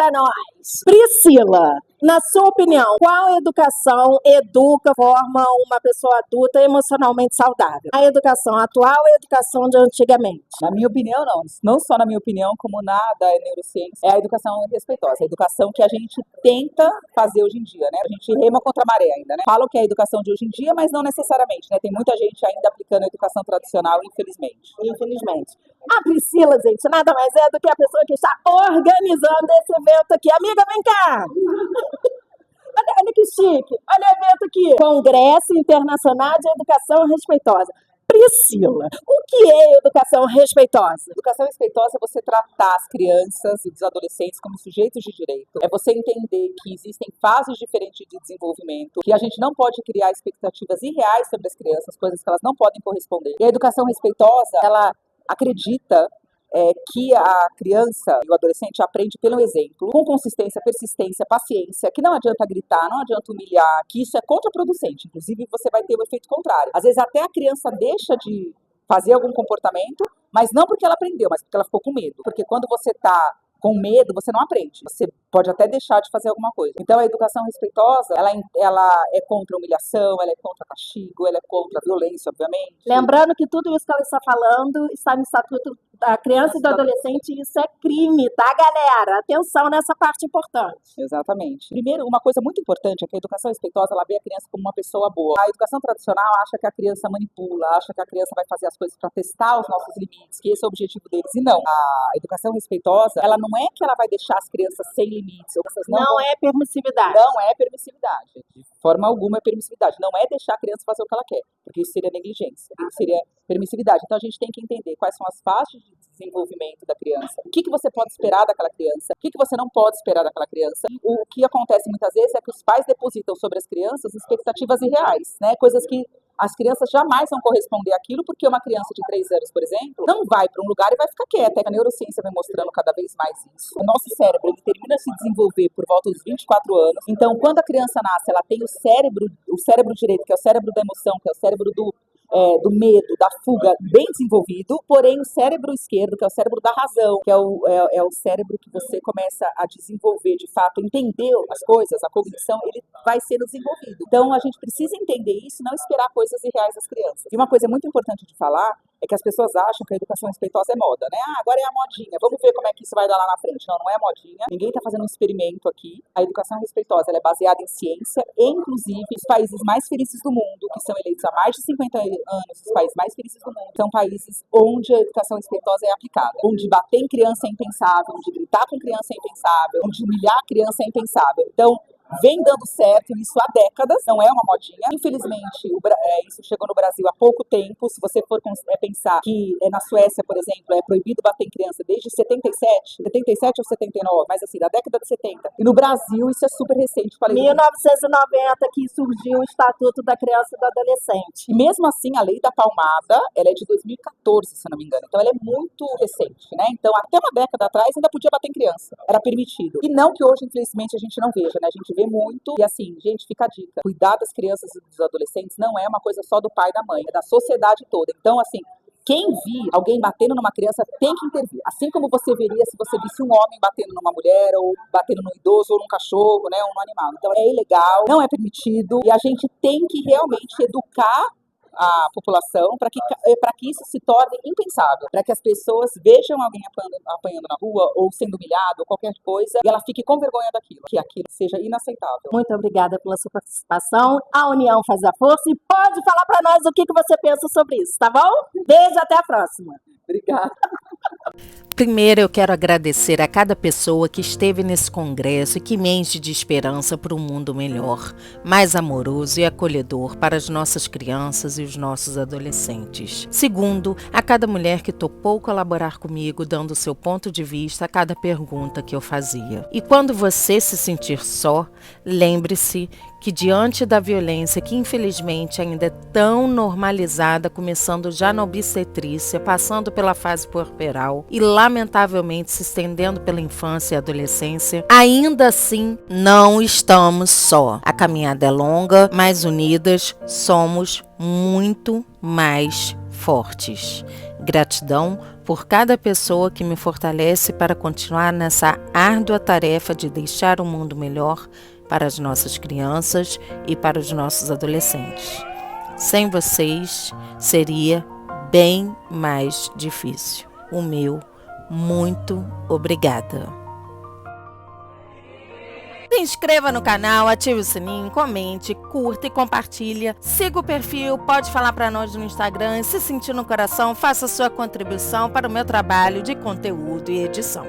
para nós. Priscila, na sua opinião, qual educação educa, forma uma pessoa adulta emocionalmente saudável? A educação atual ou a educação de antigamente? Na minha opinião, não só na minha opinião, como na da neurociência, é a educação respeitosa, a educação que a gente tenta fazer hoje em dia, né? A gente rema contra a maré ainda, né? Falam que é a educação de hoje em dia, mas não necessariamente, né? Tem muita gente ainda aplicando a educação tradicional, infelizmente. Infelizmente. A Priscila, gente, nada mais é do que a pessoa que está organizando esse evento aqui. Amiga, vem cá! Olha que chique, olha o evento aqui. Congresso Internacional de Educação Respeitosa. Priscila, o que é educação respeitosa? Educação respeitosa é você tratar as crianças e os adolescentes como sujeitos de direito. É você entender que existem fases diferentes de desenvolvimento, que a gente não pode criar expectativas irreais sobre as crianças, coisas que elas não podem corresponder. E a educação respeitosa, ela acredita que a criança e o adolescente aprende pelo exemplo, com consistência, persistência, paciência, que não adianta gritar, não adianta humilhar, que isso é contraproducente. Inclusive, você vai ter o efeito contrário. Às vezes, até a criança deixa de fazer algum comportamento, mas não porque ela aprendeu, mas porque ela ficou com medo. Porque quando você está com medo, você não aprende. Você pode até deixar de fazer alguma coisa. Então, a educação respeitosa, ela é contra a humilhação, ela é contra castigo, ela é contra a violência, obviamente. Lembrando que tudo isso que ela está falando está no Estatuto da Criança e do Adolescente, e isso é crime, tá, galera? Atenção nessa parte importante. Exatamente. Primeiro, uma coisa muito importante é que a educação respeitosa, ela vê a criança como uma pessoa boa. A educação tradicional acha que a criança manipula, acha que a criança vai fazer as coisas para testar os nossos limites, que esse é o objetivo deles. E não. A educação respeitosa, ela não é que ela vai deixar as crianças sem limites. Não é permissividade. Não é permissividade. De forma alguma é permissividade. Não é deixar a criança fazer o que ela quer, porque isso seria negligência. Isso seria permissividade. Então a gente tem que entender quais são as fases de desenvolvimento da criança. O que você pode esperar daquela criança? O que você não pode esperar daquela criança? E o que acontece muitas vezes é que os pais depositam sobre as crianças expectativas irreais, né? Coisas que as crianças jamais vão corresponder àquilo, porque uma criança de 3 anos, por exemplo, não vai para um lugar e vai ficar quieta. A neurociência vem mostrando cada vez mais isso. O nosso cérebro, ele termina de se desenvolver por volta dos 24 anos. Então, quando a criança nasce, ela tem o cérebro direito, que é o cérebro da emoção, que é o cérebro do medo, da fuga, bem desenvolvido, porém o cérebro esquerdo, que é o cérebro da razão, que é o cérebro que você começa a desenvolver, de fato, entender as coisas, a cognição, ele vai sendo desenvolvido. Então, a gente precisa entender isso e não esperar coisas irreais das crianças. E uma coisa muito importante de falar é que as pessoas acham que a educação respeitosa é moda, né? Agora é a modinha, vamos ver como é que isso vai dar lá na frente. Não, não é modinha, ninguém está fazendo um experimento aqui. A educação respeitosa, ela é baseada em ciência, e inclusive os países mais felizes do mundo, que são eleitos há mais de 50 anos, os países mais felizes do mundo, são países onde a educação respeitosa é aplicada, onde bater em criança é impensável, onde gritar com criança é impensável, onde humilhar a criança é impensável. Então, vem dando certo isso há décadas, não é uma modinha. Infelizmente, isso chegou no Brasil há pouco tempo. Se você for pensar que na Suécia, por exemplo, é proibido bater em criança desde 77 ou 79, mas assim, da década de 70. E no Brasil isso é super recente. 1990 que surgiu o Estatuto da Criança e do Adolescente. E mesmo assim, a lei da palmada, ela é de 2014, se não me engano. Então ela é muito recente, né? Então até uma década atrás ainda podia bater em criança, era permitido. E não que hoje, infelizmente, a gente não veja, né? A gente vê muito, e assim, gente, fica a dica, cuidar das crianças e dos adolescentes não é uma coisa só do pai e da mãe, é da sociedade toda. Então, assim, quem vir alguém batendo numa criança tem que intervir, assim como você veria se você visse um homem batendo numa mulher, ou batendo num idoso, ou num cachorro, né, ou num animal. Então é ilegal, não é permitido, e a gente tem que realmente educar a população para que isso se torne impensável, para que as pessoas vejam alguém apanhando na rua ou sendo humilhado ou qualquer coisa e ela fique com vergonha daquilo, que aquilo seja inaceitável. Muito obrigada pela sua participação. A união faz a força e pode falar para nós o que você pensa sobre isso, tá bom? Beijo, até a próxima. Obrigada. Primeiro, eu quero agradecer a cada pessoa que esteve nesse congresso e que me enche de esperança para um mundo melhor, mais amoroso e acolhedor para as nossas crianças e os nossos adolescentes. Segundo, a cada mulher que topou colaborar comigo, dando seu ponto de vista a cada pergunta que eu fazia. E quando você se sentir só, lembre-se que diante da violência que infelizmente ainda é tão normalizada, começando já na obstetrícia, passando pela fase puerperal e lamentavelmente se estendendo pela infância e adolescência, ainda assim não estamos só. A caminhada é longa, mas unidas somos muito mais fortes. Gratidão por cada pessoa que me fortalece para continuar nessa árdua tarefa de deixar o mundo melhor para as nossas crianças e para os nossos adolescentes. Sem vocês, seria bem mais difícil. O meu muito obrigada. Se inscreva no canal, ative o sininho, comente, curta e compartilha. Siga o perfil, pode falar para nós no Instagram. Se sentir no coração, faça sua contribuição para o meu trabalho de conteúdo e edição.